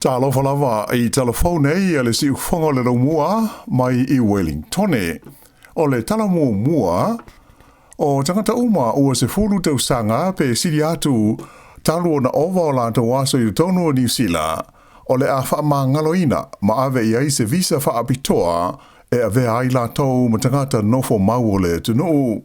Tala Fou I telefone le si ufonga le mua mai I Wellington o le tala mua o tangata uma ua se fulu tau sanga pe siri atu talu na ova o la tau aso I tonu o New Zealand o le a wha ngaloina ma ave I se visa wha apitoa e ave ai la tau ma tangata nofo mau o le tunu.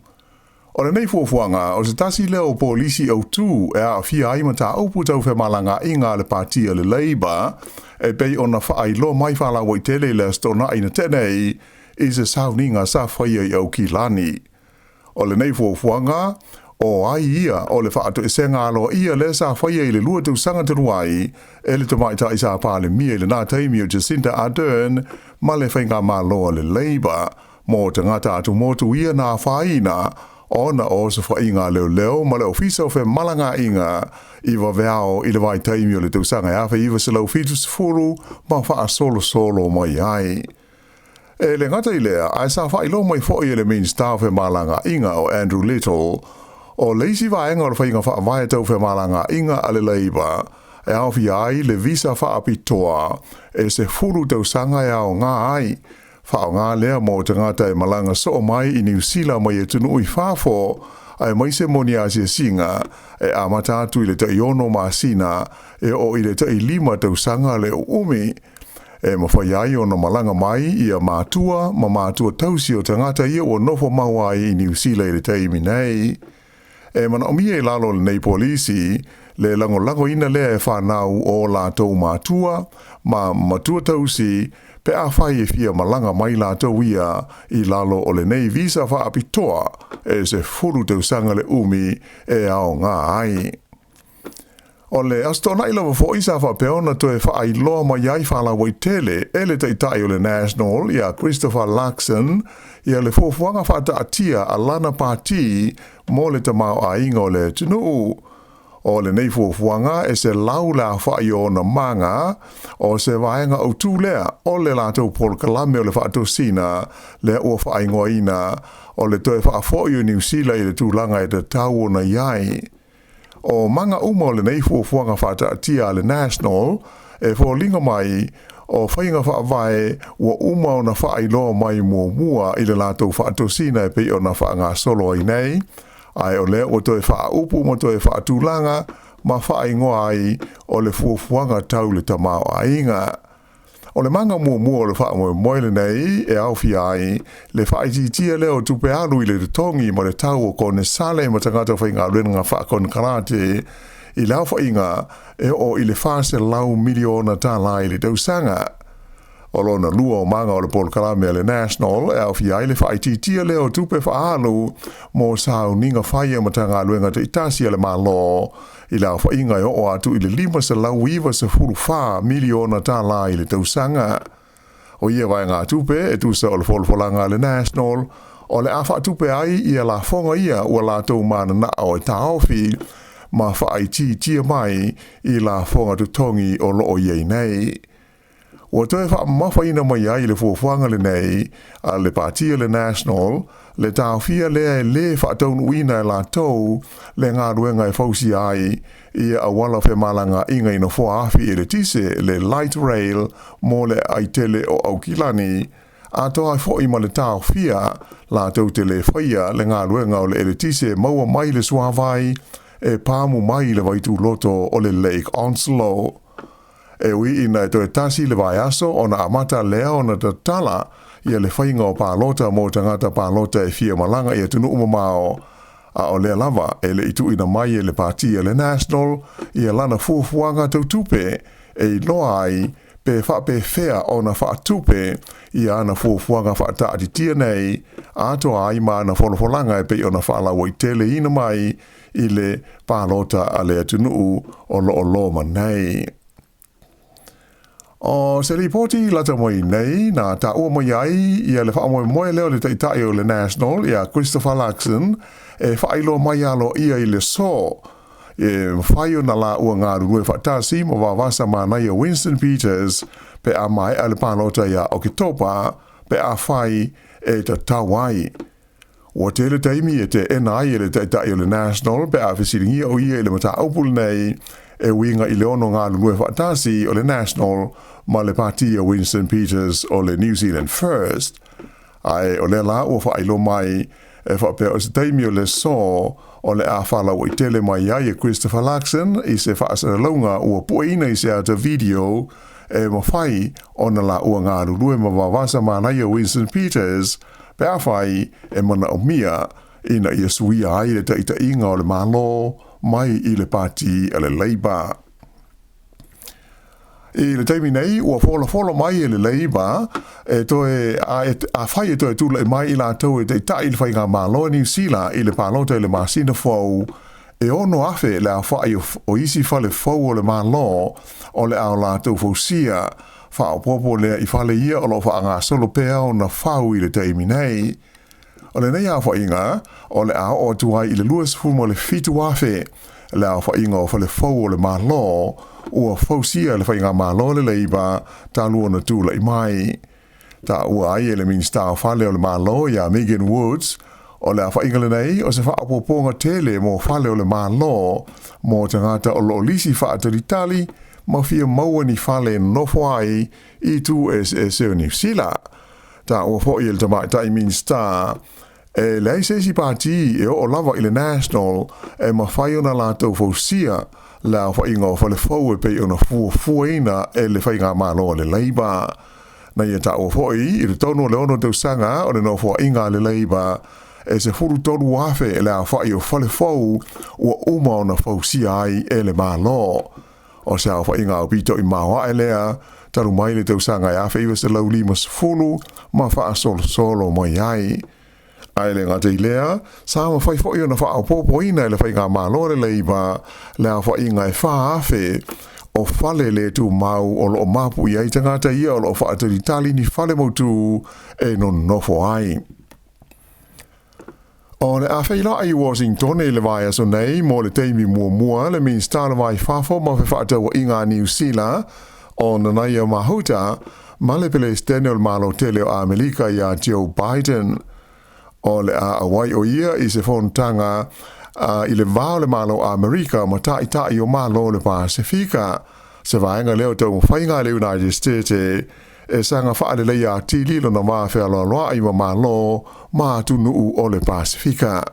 O le nei fuafuanga, o se tasi leo polisi au tu e a fia ai mata aupu tau malanga inga le partia le Labour e pei ona whaai lo mai whala wai tele le stona ina tenei I se sauninga sa whaia I au ki lani. O le nei fuafuanga, o ai ia o le whaato e senga alo ia le sa whaia I le lua tau sanga te ruai e le tamaita I sa pāle mia le nā taimi o Jacinta Ardern ma le whainga mā loa le Labour mo te ngata atu motu ia nā whaina ona o se whainga leo ma le ofisa o whe malanga inga iwa veao I le vai taimi o le tausanga e awha iwa se lau fitu se furu ma wha solo mai ai. E le ngata I lea, ai sa wha ilo mai fo I le minister o whe malanga inga o Andrew Little o leisi vaenga o le whainga wha vai tau whe malanga inga a le Labour e awhi ai le visa wha apitoa e se furu tausanga e ao ngā ai whao ngā lea mō te ngata e malanga so mai I New Zealand mai e tunu I whafo ai mai se moni a se singa e a matatu I le ta iono ma sina e o I le ta I lima tau sanga le umi e mawhai ai ono malanga mai I a mātua ma mātua tausi o te ngata ia o nofo maua I New Zealand le ta imi nei e mana omia I lalo le nei polisi le lango ina lea e whanau o la tau mātua ma matua tausi pe a whai e fia malanga mai la tau ia I lalo o le nei visa wha apitoa e se furu tau sanga le umi e ao ngā ai. O le astona ilawa fo isa wha peona to e wha ai loa mai ai whala wai tele e le taitai o le National ia Christopher Luxon ia le fofuanga wha ta atia a lana pāti mo le tamau a inga o le tunu. O le nei fuafuanga e se laula whai o na manga o se vaenga au tū lea o le lātou polkalame o le whaatou sina le ua whai ngoina o le toe whaafoi o New Zealand I le tūlanga e te tau o na iai. O manga uma o le nei fuafuanga whaata atia le National e whaolinga mai o whainga whaavae ua uma o na whai loa mai mua I le lātou whaatou sina e pei o na whaanga solo ai nei. Ai o le o toe wha upu mo toe wha tūlanga ma wha ingoa ai o le fuafuanga tau le tamau a inga. O le manga mua o le wha moile nei e awhi ai le wha ititia leo tupe alu I le tongi ma le tau o kone sale ma tangata whainga renga wha kone karate I lau wha inga e o I le whase lau miliona tala I le tausanga. O lona lua o manga o le polkalame le National e awhi ai le whai titia leo tupe whaalu mō sāu ninga whaia matanga luenga te itasi le malo I la whainga o atu I le lima se lau iwa se furu wha miliona tā la I le tausanga. O ia vai ngā tupe e tusa o le folfolanga le National o le awha tupe ai ia la whonga ia ua la tau mana na o e tāofi ma whai titia mai I la whonga tutongi o loo iei nei. Ua toe wha mawhaina mai ai le fuafuanga le nei, a le partia le National, le tāwhia lea e le whaataunu ina e la tau, le ngā ruenga e fausi ai, ia a wala whe malanga inga ina fua awhi e le tise, le light rail, mo le aitele o Aukilani, a toa e fwoi ma le tāwhia, la tau te le whaia, le ngā ruenga o le tise, maua mai le suawai, e pāmu mai le waitu loto o le Lake Onslow. E ui ina e toe tasi le vai aso o na amata lea o na tatala ia le whainga o pālota mō tangata pālota e fia malanga ia tunu umamao a o lea lava e le itu ina mai e le partia le National ia lana fuafuanga tau tupe e loa ai pe whape whea o na whaatupe ia ana fuafuanga whaata tia nei ato ai ma na wholofolanga e pe o na whaala wai tele ina mai I le pālota a lea tunu o lo manei. O se ripoti lata moi nei na ta ua moi ai ia le wha moi leo le taitai o le National ia Christopher Luxon e whailo mai alo ia I le so e whaio na la ua ngā rurue whaatasi mo wawasa manai o Winston Peters pe a mai a le pālota ia Okitopa pe a whai e ta tawai. o te le taimi e te NI le tai o le National pe a fesiringi o ia le mata aupul nei e winga i le ono ngā lunue whaatasi o le National ma le pati o Winston Peters o le New Zealand First. Ai o le la ua whailo mai e whapea o se taimi o le so o le a whala o i tele mai ai e Christopher Luxon i se whaasana launga ua pueina i se ata video e mawhai o na la ua ngā lunue ma wawasa manai o Winston Peters pe a whai e mana o mia ina i a suia ai le taita inga o le malo mai i le pati a le Labour. I le taimi nei, ua fola mai e le Labour, e toe a whai e toe tula e mai i la tau e te tai le whai ngā malo New Zealand i le pālota i le masina fau, e ono afe le a whai o isi whale fau o le malo o le ao la tau fausia, whao popo lea i whale ia o lo wha ngā solo pēa o na whau i le taimi nei. O le nei a whainga, o le ao o tuai i le luas fumo le fitu afe, le a whainga o whale fau o le malo, ua fausia le whainga malo le Labour, ta lua na tūla i mai. Ta ua ai e le minsta o whale o le malo ia Megan Woods, o le a whainga le nei, o se whaapoponga tele mo whale o le malo, mo tangata o lo lisi whaataritali, ma fia maua ni whale nofo ai i tu SEPT New Zealand. Ta ua fwoi el tamai tai minsta, e lei sesi pati e o lava i le National e ma whai ona la tau fausia la whainga o whale fau e pei ona fuaina e le whainga malo le Labour. Na ia ta o fwoi i le tono le ono tau sanga o le no whainga le Labour e se furu tonu afe e la whai o whale fau ua uma ona fausia ai e le malo. O se a whainga o pito i mawa e lea taru mai le tau sanga e afe iwa se lau lima sefulu ma wha solo mai ai. Ai le ngā tei lea, Sāmoa whai fwoi ona wha au popo ina le whai ngā malo le Labour, le a whai ngā e wha afe o whale le tu mau o lo mapu i ai tangata ia o lo wha atari tali ni whale mautu e non nofo ai. O le a whaila ai Washington e le vai aso nei mo le teimi mua le minsta le vai whafo ma whi whaatawa i ngā New Zealand o na nai a mahuta ma le pele stene o le malo tele o Amerika i a Joe Biden. O le a awai o ia i se fontanga i le vao le malo a Amerika ma tai o malo le Pasifika. Se vaenga leo tau mwhainga le United States e sanga whaale lei a tili lo na maa whea loa i ma malo maa tunu o le Pasifika.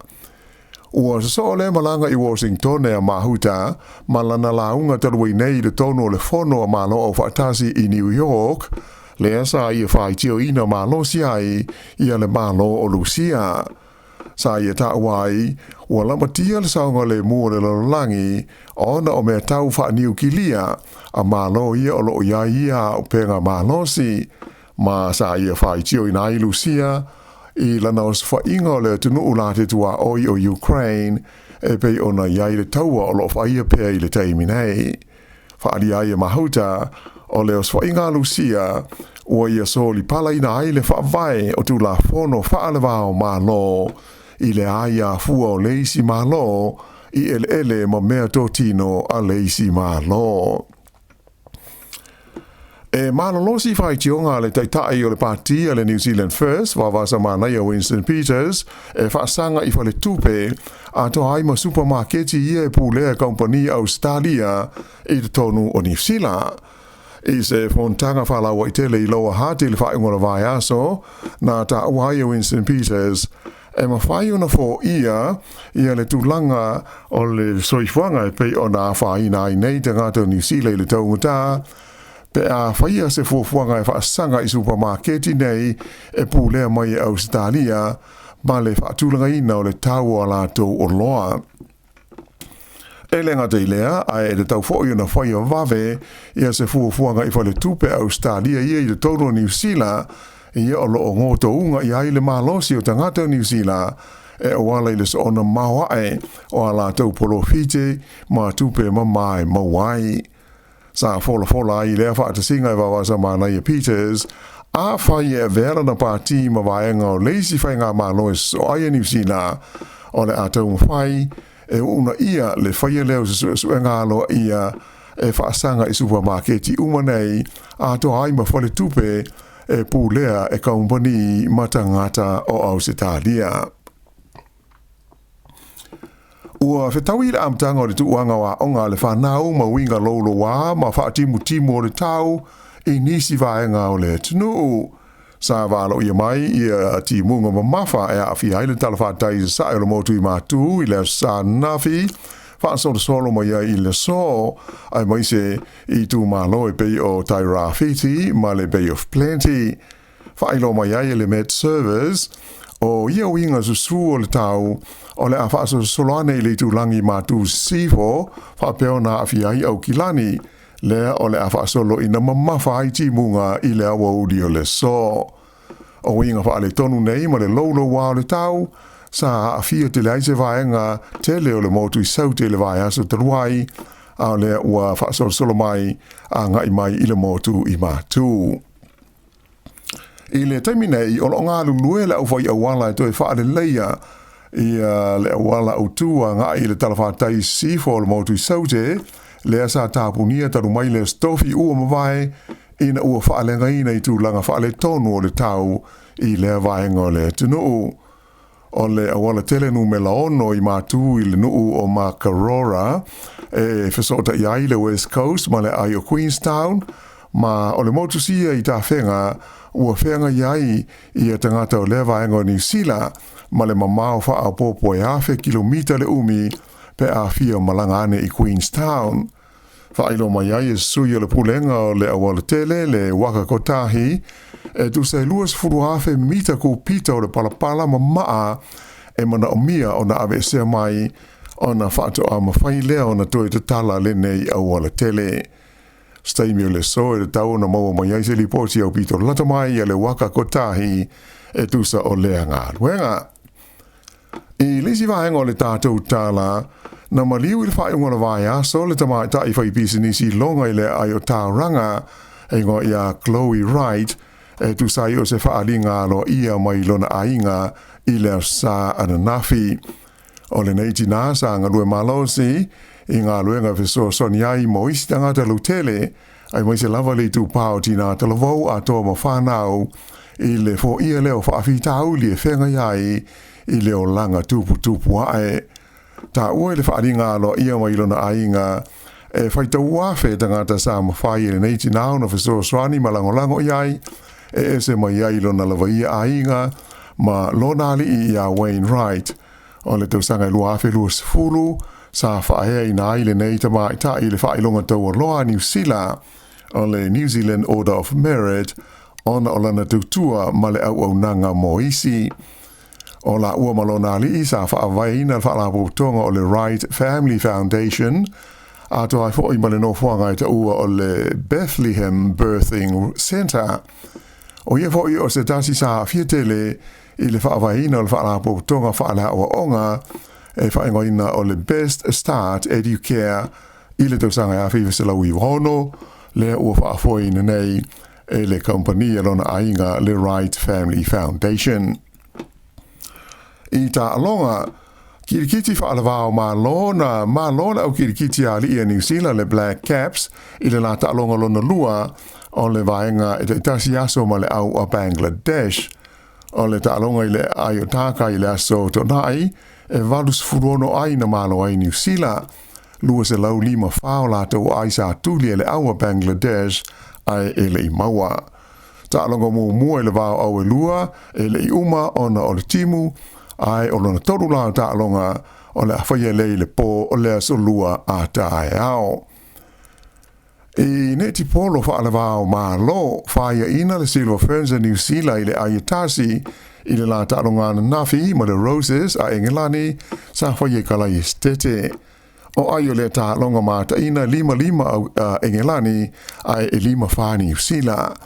Ua se so le malanga i Washington e a mahuta ma lana launga talui nei le tono le fono a malo o whaatasi i New York le asa i a whai tio ina malo si ai i a le malo o Lucia. Sa i a tauai, ua lama tia le saunga le mua le lalolangi, ona o mea tau wha niu kilia, a malo ia o lo ia ia o penga malo si, ma sa i a whai tio ina i Lucia, i lana o sfa inga o le tunu ulate tua oi o Ukraine, e pei ona iai le taua o lo whai a pea i le teiminei. Whaari ai a mahuta, o le oswa inga Lucia, ua ia soli pala ina ai le whaavai o tu la fono whaalewao malo, i le aia fua o leisi malo, i ele ma mea tōtino a leisi malo. E malolosi whai tionga le taitai o le pati a le New Zealand First, wawasa manai o Winston Peters, e whaasanga i whale tupe, a to haima supermarketi ia e pūlea kompania Australia i te tonu o New Zealand. I se fontanga whalawa i tele i loa hati le whaingora vai aso, na ta uai o Winston Peters, e ma whai ona fo ia le tūlanga o le soifuanga e pei o nā whaina i nei te ngātou New Zealand le taungata, pe a whaia se fuafuanga e whaasanga i supermarketi nei e pūlea mai e Australia, ma le whaatulanga ina o le tau o lātou o loa. E le ngā teilea, a e le tau fōi ona whai o vave, ia se fuafuanga i whale tupe Australia ia i le tono New Zealand, ia o loo ngoto unga i aile malosi o tangata New Zealand, e o wala i le so ona mawae o a lātou polo fite, ma tupe ma mai mawai. Sa fola i lea whaatasinga i wawasa mana i Peters, a whai e vera na pāti ma vaenga o leisi whai ngā malois o aia New Zealand, o le atau mwhai, e una ia le whaia leo se sue ngālo ia e whaasanga i supermarketi umanei a to haima whale tupe e pūlea e kaumpani matangata o Australia. ua whetauira amtanga o le tuuanga wa onga le whanau ma winga lolo wa ma whaatimu timu o le tau I nisi vaenga o le tunu. Sa wala o ia mai ia ti munga ma mafa e a fi haile tala whaatai sa e lo motu I mātu I le sa nafi. Whaasolo solo ma ia I le so. Ai mai se I tu malo e Bay o Tairafiti ma le Bay of Plenty. Whailo ma ia le Met Servers. O ia winga susu o le tau. O le a whaasolo soloane I le tu langi mātu sifo. Whaapeo na a fi hai au kilani. Lea o le a whaasolo I na mamafa ai ti munga I le awa udi o le so. O winga wha le tonu nei ma le lolo wa o le tau. Sa a fia te leise vaenga tele o le motu I sau te le vai aso taruai. A le ua whaasolo solo mai a ngai mai I le motu I mātu. I le taimi nei o lo ngā lulue le au whai awala e toi wha le leia. I le awala au tua ngai le talawhatai sifo le motu I sau te. Lea sa tāpunia taru mai le stofi ua mawai ina ua whaalenga ina I tūlanga whaale tonu o le tau I lea vaenga o le tunuu. O le awala telenu me laono I mātu I le nuu o Makarora e whesota I ai le West Coast ma le ai o Queenstown ma o le motusia I tā whenga ua whenga I ai I a tangata o le vaenga o New Zealand ma le mamao wha a popo e awhe kilomita le umi pe a fia malangane I Queenstown. Whailo mai ai e sui o le pulenga o le awala tele le waka kotahi e tu se luas furu hafe mita ku pita o le palapala ma maa e mana o mia o na ave sea mai o na whaato a mawhai lea o na toi te tala le nei awala tele. Staimi o le so e le tau na maua mai ai se li poti au pito lata mai e le waka kotahi e tu sa o lea ngā ruenga. I lisi vaenga o le tātou tala, na maliu I le whae unga vai aso le tamai tai whai pisinisi longa I le ai o tāuranga e ngā ia Chloe Wright e tu sai o se whaalinga lo ia mai lona ainga I le sa ananafi. O le neiti nasa ngā lue malosi I ngā luenga whiso soni ai mo isi tangata lutele ai mai se lava le tu pao tina talavou a toa ma whanau I le fo ia leo whaafitau li e whenga iai I leo langa tupu ae. Ta ua le whaaringa lo ia mai lona ainga e whaitau wafe tangata sa mawhai le neiti nao na whiso swani malangolango iai e se mai iai lona lava ia ainga ma lona li I ia Wainwright. O le tausanga lua afe lua sifuru sa whaahea I na ile nei tamai ta I le whailonga tau o loa New Zealand o le New Zealand Order of Merit ona o lana tautua ma le au nanga mo isi. O la ua malona li isa whaawaina whaalapo tonga o le Wright Family Foundation a to ai fo I male no whanga I ta ua o le Bethlehem Birthing Center. O ia fo I o se tasi sa fiatele I le whaawaina o le whaalapo tonga whaala o onga e whaingoina o le Best Start Educare I le tausanga a whiwa se lau I wono le ua whaafoina nei e le kompania lona ainga le Wright Family Foundation. I ta alonga, kirikiti whaalawao mā lona au kirikiti a li New Zealand le Black Caps I le la ta alonga lona lua o le vaenga e te tasi aso ma le au a Bangladesh. O le ta alonga I le ai o taka I le aso tonai e valus furono ai na malo ai New Zealand. Lua se lau lima whao la tau ai sa tuli e le au a Bangladesh ai e le I maua. Ta alonga mua e le vao au e lua e le I uma ona o le timu ai o lona toru la ta alonga o le awhaia lei le po o le aso lua a tae ao. I neti polo whaalawao maa lo whaia ina le Silver Ferns a New Zealand I le aiatasi I le la ta alonga na nafi ma le Roses a Engelani sa whaia kalai estete. O ai o le ta alonga maa ta ina lima a Engelani ai e lima wha New Zealand.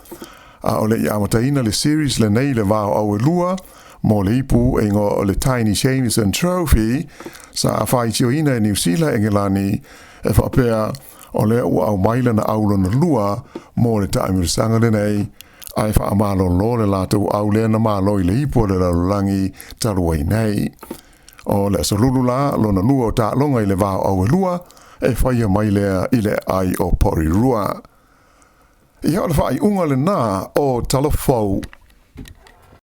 A o le I amata ina le series le nei le vao au e lua mo le ipu e ngo le Tiny Jameson Trophy sa a whaitio ina e New Zealand Engelani e whapea o le ua au maila na aulo na lua mo le taimirisanga le nei ai wha amalo lo le lato au le na malo I le ipu le lalulangi taruai nei. O le asolulu la lo na lua o ta longa I le vao au e lua e whaia mai lea I le ai o Porirua. I hao le whai unga le nā o Tala Fou.